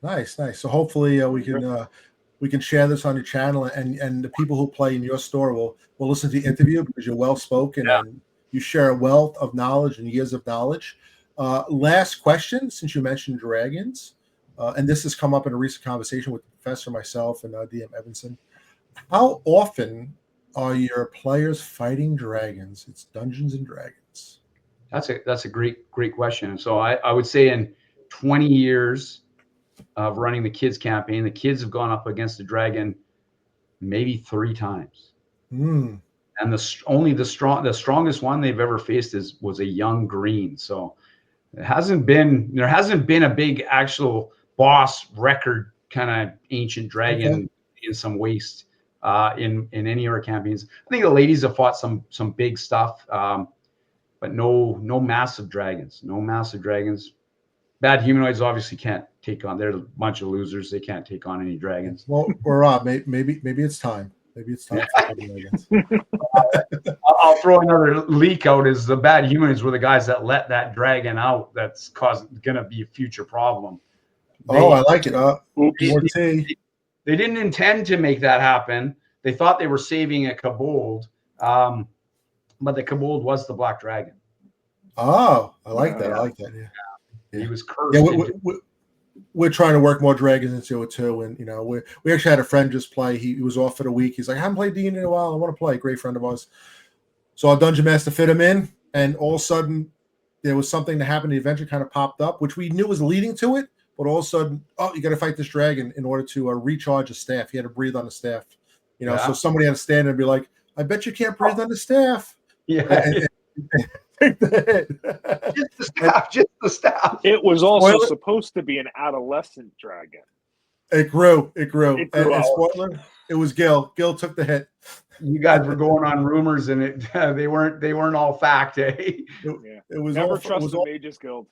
Nice. So hopefully we can share this on your channel, and the people who play in your store will listen to the interview, because you're well spoken and you share a wealth of knowledge and years of knowledge. Last question, since you mentioned dragons, and this has come up in a recent conversation with the professor, myself, and DM Evanson. How often are your players fighting dragons? It's Dungeons and Dragons. That's a great question. So I would say in 20 years of running the kids campaign, the kids have gone up against the dragon maybe 3 times. And the strongest one they've ever faced was a young green. So there hasn't been a big actual boss record kind of ancient dragon in some waste in any of our campaigns. I think the ladies have fought some big stuff, but no massive dragons. Bad humanoids obviously can't take on. They're a bunch of losers. They can't take on any dragons. Well, Rob, maybe it's time. Maybe it's time for dragons. I'll throw another leak out. Is the bad humanoids were the guys that let that dragon out? That's going to be a future problem. I like it. They didn't intend to make that happen. They thought they were saving a kobold, but the kobold was the Black Dragon. Oh, I like that. Yeah. He was cursed. Yeah, we're trying to work more dragons into it too, and we actually had a friend just play. He was off for the week. He's like, I haven't played D&D in a while. I want to play. Great friend of ours. So our dungeon master fit him in, and all of a sudden there was something that happened. The adventure kind of popped up, which we knew was leading to it. But all of a sudden, you got to fight this dragon in order to recharge the staff. He had to breathe on the staff, So somebody had to stand there and be like, "I bet you can't breathe on the staff." Yeah, and take the hit. Just the staff. It was also supposed to be an adolescent dragon. It grew. And spoiler, it was Gil. Gil took the hit. You guys were going on rumors, and they weren't all fact, eh? It was never all trust the Mages Guild.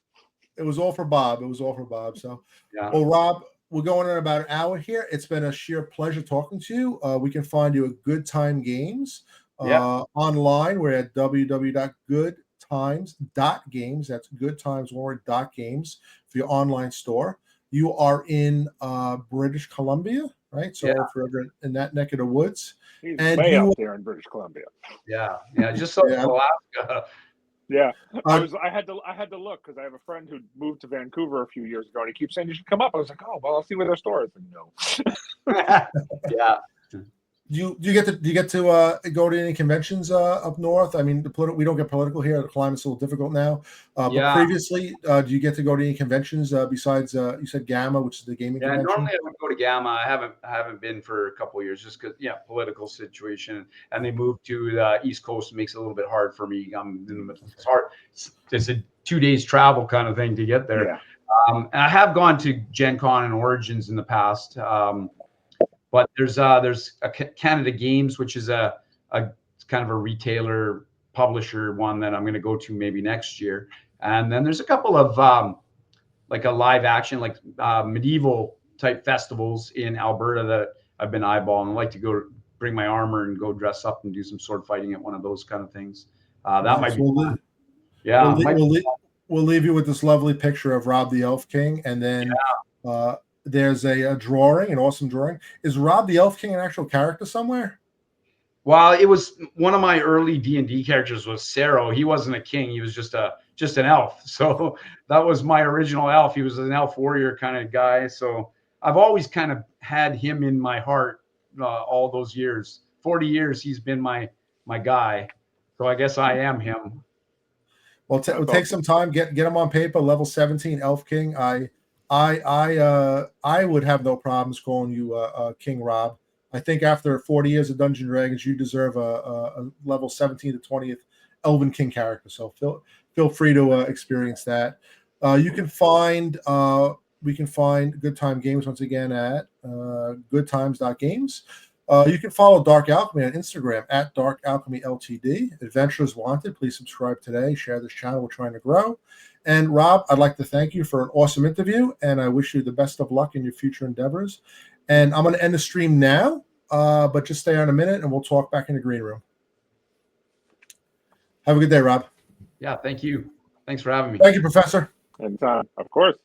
It was all for Bob. So, Well, Rob, we're going on about an hour here. It's been a sheer pleasure talking to you. We can find you at Good Time Games online. We're at www.goodtimes.games. That's goodtimes.games for your online store. You are in British Columbia, right? So if you're in that neck of the woods. He's way up there in British Columbia. Yeah, just south of Alaska. Yeah, I had to look because I have a friend who moved to Vancouver a few years ago, and he keeps saying you should come up. I was like, oh well, I'll see where their store is. And no. Yeah. Do you get to go to any conventions up north? I mean, we don't get political here. The climate's a little difficult now. But previously, do you get to go to any conventions besides you said Gamma, which is the gaming convention? Normally I would go to Gamma. I haven't been for a couple of years just because political situation, and they moved to the East Coast. It makes it a little bit hard for me. It's hard. It's a 2 days travel kind of thing to get there. Yeah. And I have gone to Gen Con and Origins in the past. But there's a Canada Games, which is a kind of a retailer publisher one that I'm going to go to maybe next year. And then there's a couple of like a live action, like medieval type festivals in Alberta that I've been eyeballing. I like to go bring my armor and go dress up and do some sword fighting at one of those kind of things. That might be fun. Yeah, we'll leave you with this lovely picture of Rob the Elf King, and then there's a drawing, an awesome drawing. Is Rob the Elf King an actual character somewhere? Well, it was one of my early D&D characters was Sero. He wasn't a king. He was just an elf. So that was my original elf. He was an elf warrior kind of guy. So I've always kind of had him in my heart all those years. 40 years he's been my guy. So I guess I am him. Well, take some time, get him on paper. Level 17 Elf King. I would have no problems calling you King Rob. I think after 40 years of Dungeons & Dragons, you deserve a level 17 to 20th Elven King character. So feel free to experience that. You can find we can find Good Time Games once again at goodtimes.games. You can follow Dark Alchemy on Instagram at Dark Alchemy Ltd. Adventures Wanted. Please subscribe today. Share this channel. We're trying to grow. And Rob, I'd like to thank you for an awesome interview, and I wish you the best of luck in your future endeavors. And I'm going to end the stream now, but just stay on a minute, and we'll talk back in the green room. Have a good day, Rob. Yeah, thank you. Thanks for having me. Thank you, Professor. And of course.